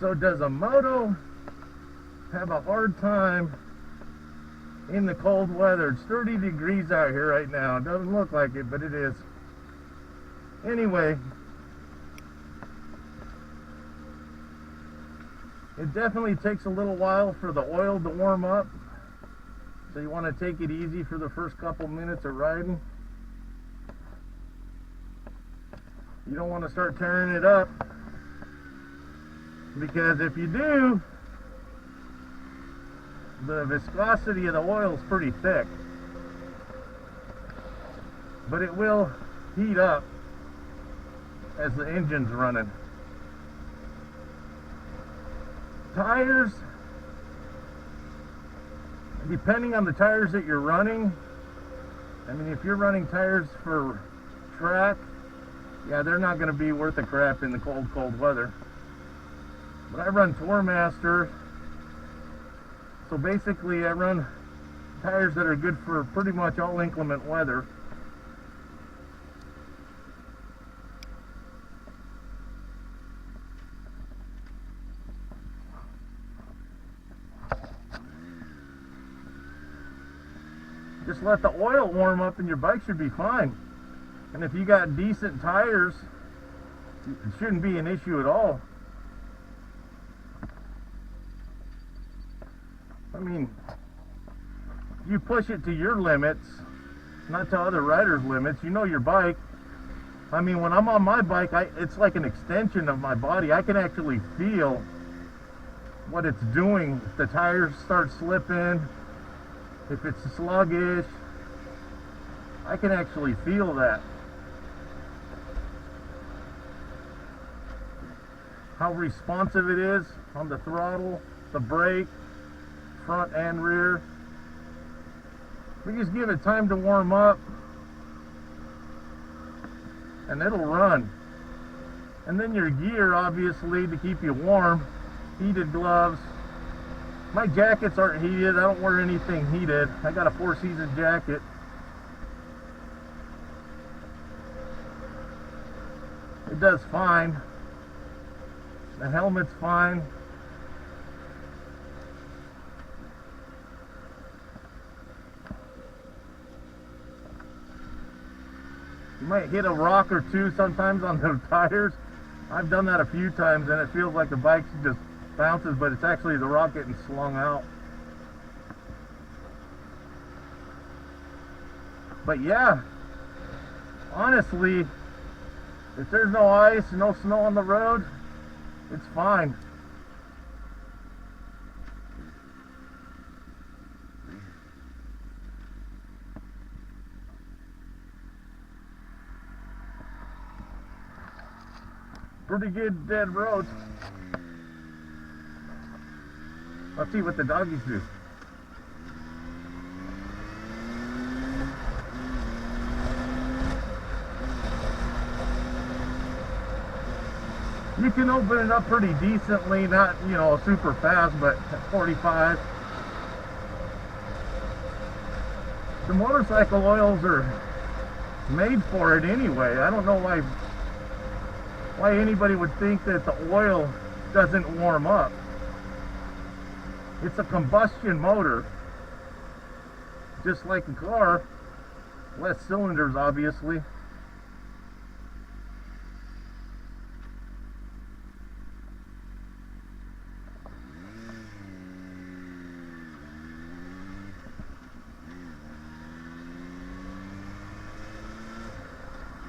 So does a moto have a hard time in the cold weather? It's 30 degrees out here right now. It doesn't look like it, but it is. Anyway, it definitely takes a little while for the oil to warm up. So you want to take it easy for the first couple minutes of riding. You don't want to start tearing it up, because if you do, the viscosity of the oil is pretty thick, but it will heat up as the engine's running. Tires, depending on the tires that you're running, I mean, if you're running tires for track, yeah, they're not going to be worth a crap in the cold weather. But I run Tourmaster, so basically I run tires that are good for pretty much all inclement weather. Just let the oil warm up and your bike should be fine. And if you got decent tires, it shouldn't be an issue at all. I mean, you push it to your limits, not to other riders' limits. You know your bike. I mean, when I'm on my bike, it's like an extension of my body. I can actually feel what it's doing. If the tires start slipping, if it's sluggish, I can actually feel that. How responsive it is on the throttle, the brake, front and rear. We just give it time to warm up and it'll run. And then your gear, obviously, to keep you warm, heated gloves. My jackets aren't heated. I don't wear anything heated. I got a 4-season jacket. It does fine. The helmet's fine. You might hit a rock or two sometimes on the tires. I've done that a few times and it feels like the bike just bounces, but it's actually the rock getting slung out. But yeah, honestly, if there's no ice, no snow on the road, it's fine. Pretty good dead roads. Let's see what the doggies do. You can open it up pretty decently, not, you know, super fast, but at 45. The motorcycle oils are made for it anyway. I don't know why anybody would think that the oil doesn't warm up. It's a combustion motor, just like a car, less cylinders obviously.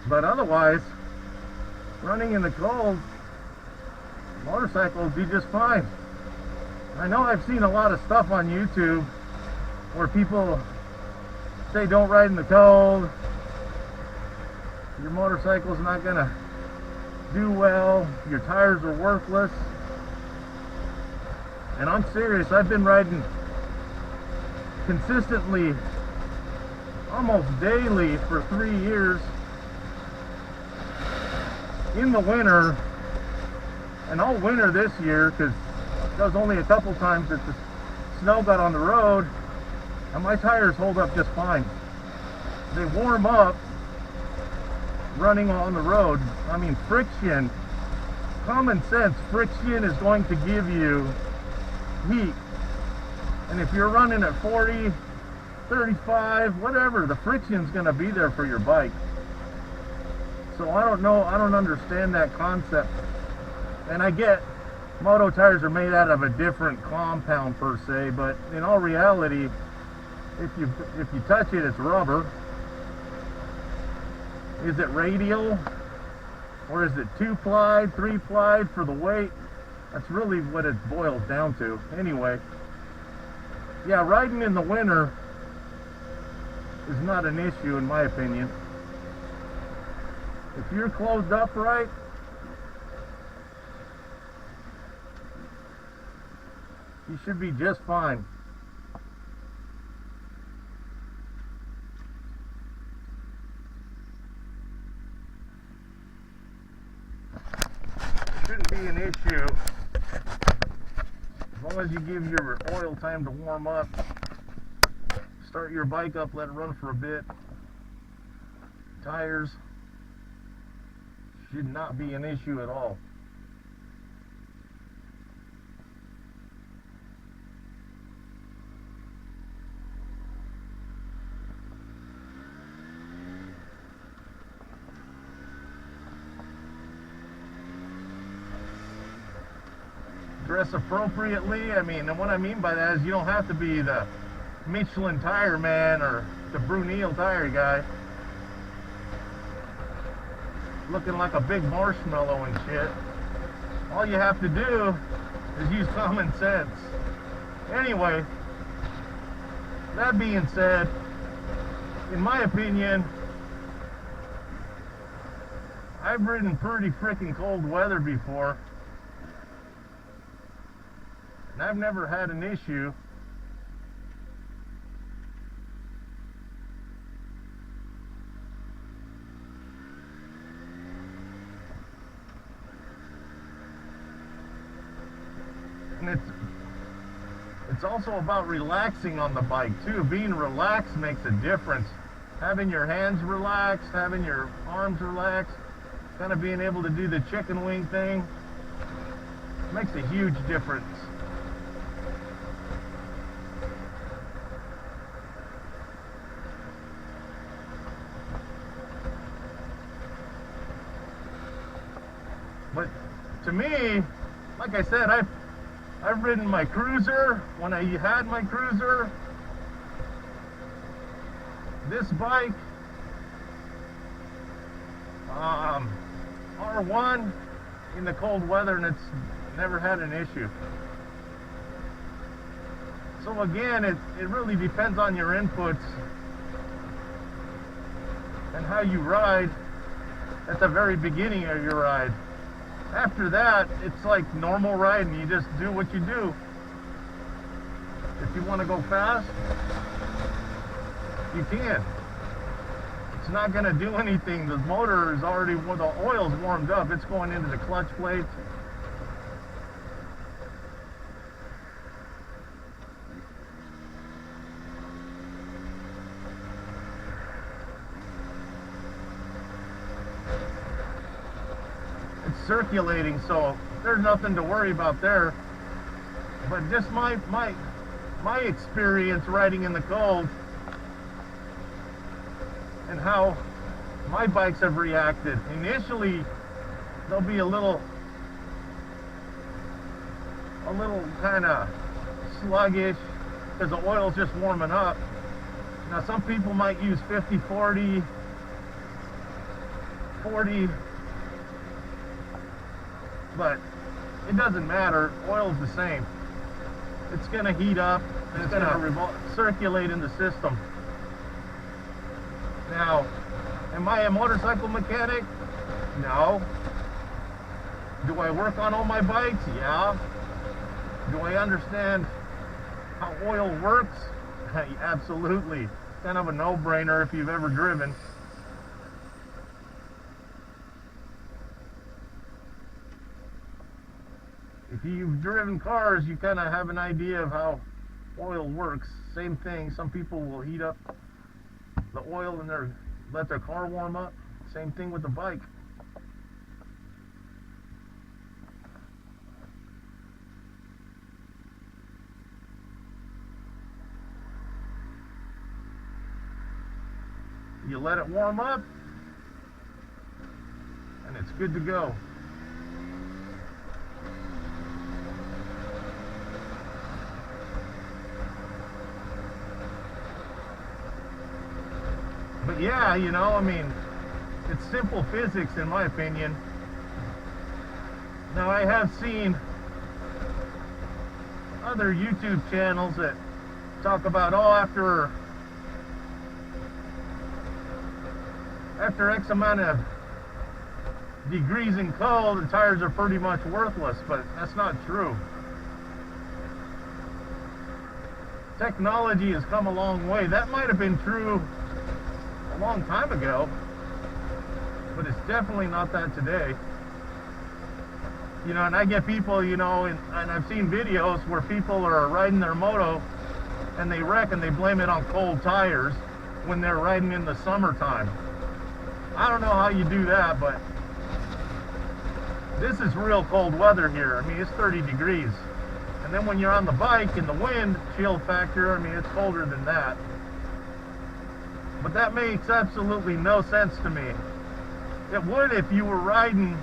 But otherwise, running in the cold, motorcycle will be just fine. I know I've seen a lot of stuff on YouTube where people say don't ride in the cold, your motorcycle's not gonna do well, your tires are worthless. And I'm serious, I've been riding consistently almost daily for 3 years in the winter, and all winter this year, because there was only a couple times that the snow got on the road, and my tires hold up just fine. They warm up running on the road. I mean, friction common sense, friction is going to give you heat. And if you're running at 40, 35, whatever, the friction's going to be there for your bike. So I don't know, I don't understand that concept. And I get moto tires are made out of a different compound per se, but in all reality, if you touch it, it's rubber. Is it radial? Or is it 2-ply, 3-ply for the weight? That's really what it boils down to. Anyway, yeah, riding in the winter is not an issue in my opinion. If you're closed up right, you should be just fine. Shouldn't be an issue as long as you give your oil time to warm up. Start your bike up, let it run for a bit. Tires should not be an issue at all. Dress appropriately. I mean, and what I mean by that is you don't have to be the Michelin tire man or the Brunel tire guy looking like a big marshmallow and shit. All you have to do is use common sense. Anyway, that being said, in my opinion, I've ridden pretty freaking cold weather before, and I've never had an issue. And it's also about relaxing on the bike too. Being relaxed makes a difference. Having your hands relaxed, having your arms relaxed, kind of being able to do the chicken wing thing makes a huge difference. But to me, like I said, I've ridden my cruiser when I had my cruiser. This bike, R1 in the cold weather, and it's never had an issue. So again, it really depends on your inputs and how you ride at the very beginning of your ride. After that, it's like normal riding. You just do what you do. If you want to go fast, you can. It's not going to do anything. The motor is already, the oil's warmed up. It's going into the clutch plates. Circulating, so there's nothing to worry about there. But just my experience riding in the cold and how my bikes have reacted. Initially, they'll be a little kind of sluggish because the oil's just warming up. Now some people might use 50, 40, but it doesn't matter. Oil's the same. It's going to heat up and it's going to circulate in the system. Now, am I a motorcycle mechanic? No. Do I work on all my bikes? Yeah. Do I understand how oil works? Absolutely. It's kind of a no-brainer if you've ever driven. If you've driven cars, you kind of have an idea of how oil works. Same thing, some people will heat up the oil and let their car warm up. Same thing with the bike. You let it warm up, and it's good to go. But yeah, you know, I mean, it's simple physics in my opinion. Now I have seen other YouTube channels that talk about, oh, after X amount of degrees in cold, the tires are pretty much worthless, but that's not true. Technology has come a long way. That might have been true a long time ago, but it's definitely not that today. You know, and I get people, you know, and I've seen videos where people are riding their moto and they wreck and they blame it on cold tires when they're riding in the summertime. I don't know how you do that, but this is real cold weather here. I mean, it's 30 degrees. And then when you're on the bike in the wind, chill factor, I mean, it's colder than that. But that makes absolutely no sense to me. It would if you were riding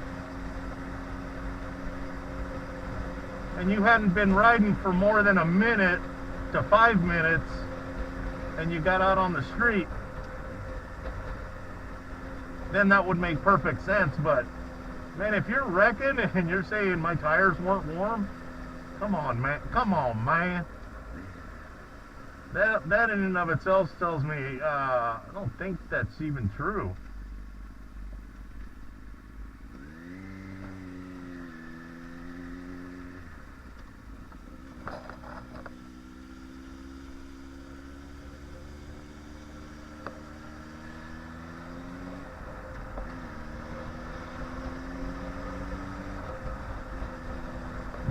and you hadn't been riding for more than a minute to 5 minutes and you got out on the street. Then that would make perfect sense. But man, if you're wrecking and you're saying my tires weren't warm, come on, man. Come on, man. That in and of itself tells me I don't think that's even true.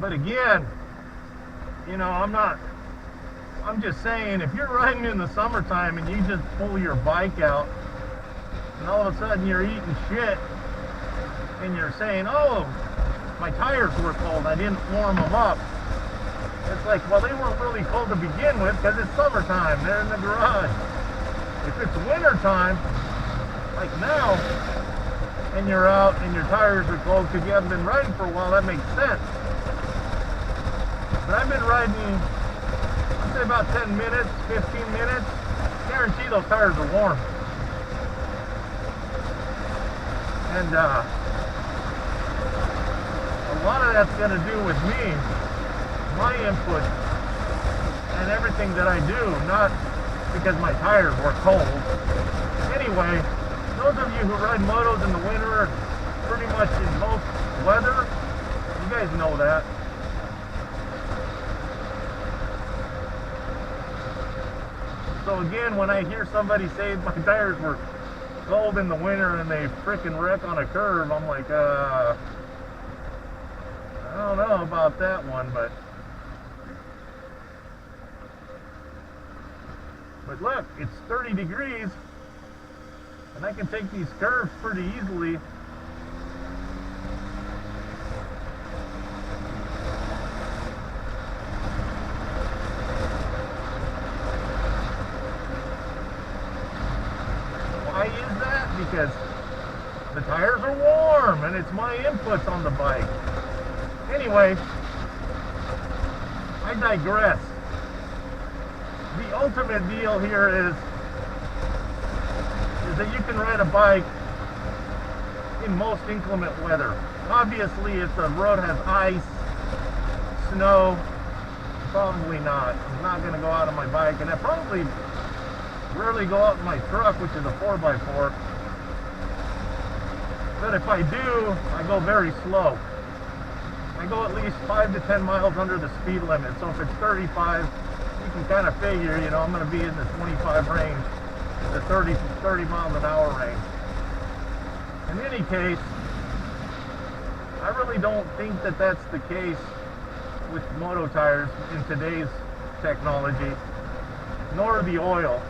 But again, you know, I'm just saying, if you're riding in the summertime and you just pull your bike out and all of a sudden you're eating shit and you're saying, oh, my tires were cold, I didn't warm them up. It's like, well, they weren't really cold to begin with because it's summertime, they're in the garage. If it's wintertime, like now, and you're out and your tires are cold because you haven't been riding for a while, that makes sense. But I've been riding, I'd say about 10 minutes, 15 minutes. Guarantee those tires are warm. And a lot of that's going to do with me, my input, and everything that I do, not because my tires were cold. Anyway, those of you who ride motos in the winter, pretty much in most weather, you guys know that. So again, when I hear somebody say my tires were cold in the winter and they frickin' wreck on a curve, I'm like, I don't know about that one, but look, it's 30 degrees and I can take these curves pretty easily. Why is that? Because the tires are warm and it's my inputs on the bike. Anyway, I digress. The ultimate deal here is that you can ride a bike in most inclement weather. Obviously, if the road has ice, snow, probably not. I'm not going to go out on my bike, and I probably rarely go out in my truck, which is a 4x4. But if I do, I go very slow. I go at least 5 to 10 miles under the speed limit. So if it's 35, you can kind of figure, you know, I'm going to be in the 25 range, the 30 miles an hour range. In any case, I really don't think that that's the case with moto tires in today's technology, nor the oil,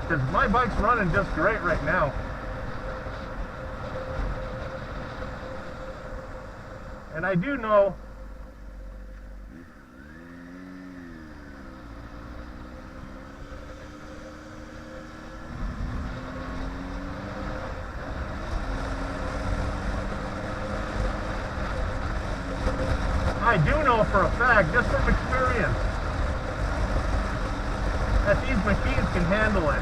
because my bike's running just great right now. And I do know I do know for a fact, just from experience, that these machines can handle it.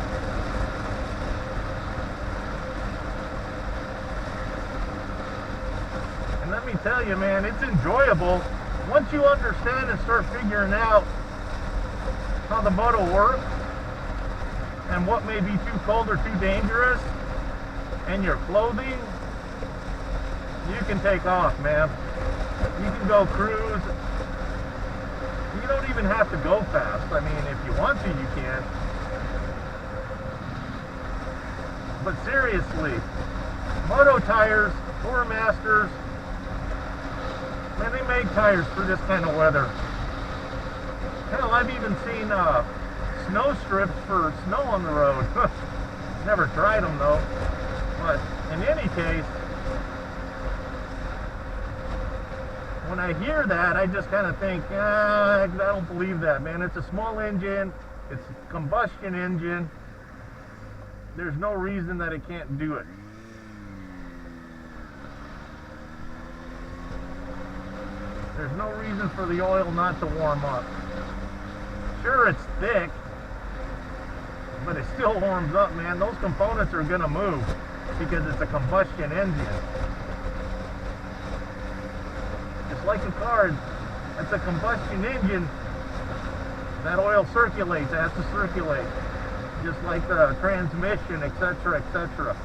And let me tell you, man, it's enjoyable. Once you understand and start figuring out how the motor works and what may be too cold or too dangerous, and your clothing, you can take off, man. You can go cruise. You don't even have to go fast. I mean, if you want to, you can. But seriously, Moto Tires, Tour Masters, man, they make tires for this kind of weather. Hell, I've even seen snow strips for snow on the road. Never tried them though. But in any case, when I hear that, I just kind of think, I don't believe that, man. It's a small engine. It's a combustion engine. There's no reason that it can't do it. There's no reason for the oil not to warm up. Sure, it's thick, but it still warms up, man. Those components are gonna move because it's a combustion engine. Just like a car, it's a combustion engine. That oil circulates, it has to circulate. Just like the transmission, etc., etc.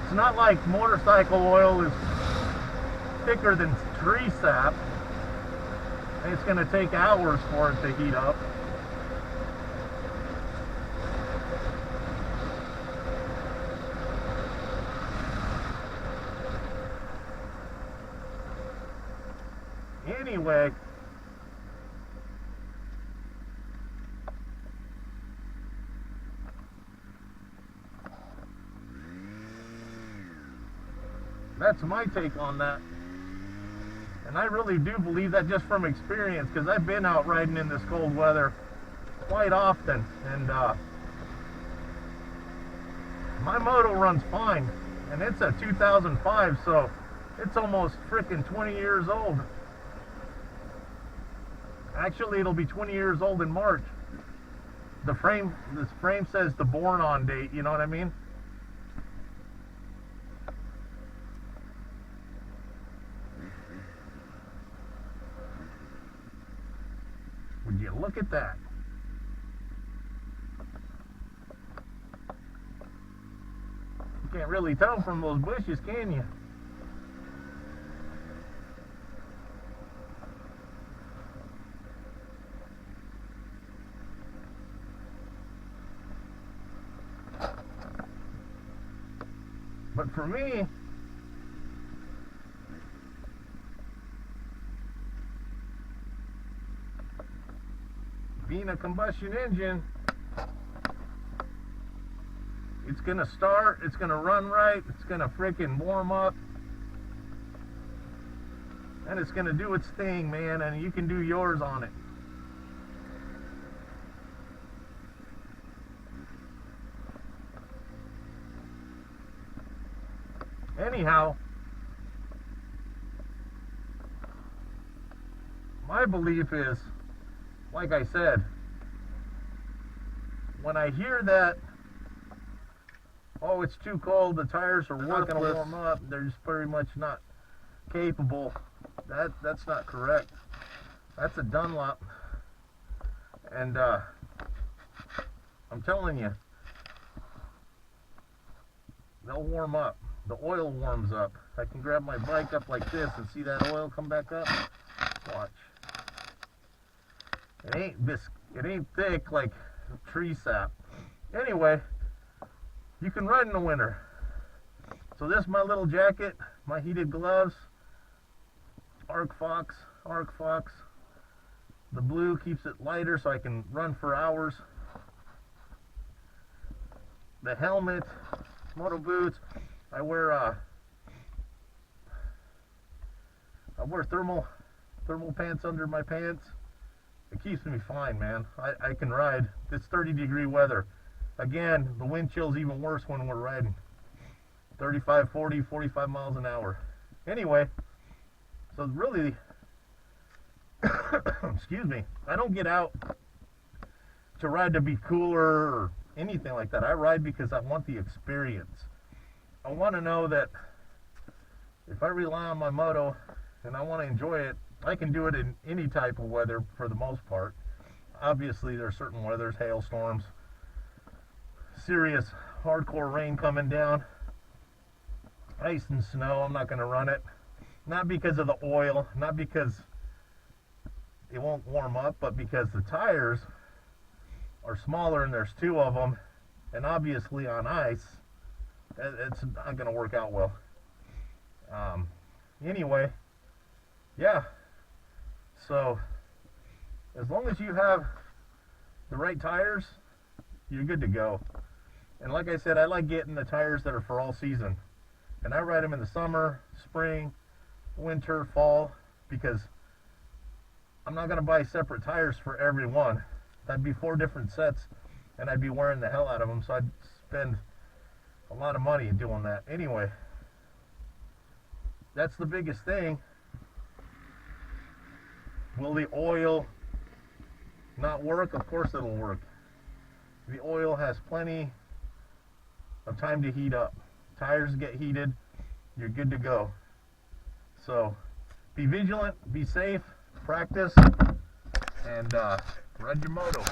It's not like motorcycle oil is thicker than tree sap. It's going to take hours for it to heat up. Anyway, that's my take on that. And I really do believe that just from experience, because I've been out riding in this cold weather quite often, and my moto runs fine, and it's a 2005, so it's almost freaking 20 years old. Actually, it'll be 20 years old in March. This frame says the born on date, you know what I mean? Would you look at that? You can't really tell from those bushes, can you? But for me, being a combustion engine, it's gonna start, it's gonna run right, it's gonna freaking warm up, and it's gonna do its thing, man, and you can do yours on it. Anyhow, my belief is, like I said, when I hear that, oh, it's too cold, the tires are not going to warm up, they're just pretty much not capable, that's not correct. That's a Dunlop. And I'm telling you, they'll warm up. The oil warms up. I can grab my bike up like this and see that oil come back up. Watch. It ain't thick like tree sap. Anyway, you can ride in the winter. So this is my little jacket, my heated gloves, Arc Fox. The blue keeps it lighter so I can run for hours. The helmet, moto boots. I wear thermal pants under my pants. It keeps me fine, man. I can ride. It's 30-degree weather. Again, the wind chill's even worse when we're riding. 35, 40, 45 miles an hour. Anyway, so really, excuse me, I don't get out to ride to be cooler or anything like that. I ride because I want the experience. I want to know that if I rely on my moto and I want to enjoy it, I can do it in any type of weather for the most part. Obviously, there's certain weathers, hailstorms, serious hardcore rain coming down, ice and snow. I'm not going to run it. Not because of the oil, not because it won't warm up, but because the tires are smaller and there's two of them, and obviously on ice, it's not going to work out well. Anyway, yeah, so as long as you have the right tires, you're good to go. And like I said, I like getting the tires that are for all season, and I ride them in the summer, spring, winter, fall, because I'm not going to buy separate tires for every one. That'd be 4 different sets, and I'd be wearing the hell out of them, so I'd spend a lot of money doing that. Anyway, that's the biggest thing. Will the oil not work? Of course it'll work. The oil has plenty of time to heat up. Tires get heated, you're good to go. So be vigilant, be safe, practice, and ride your moto.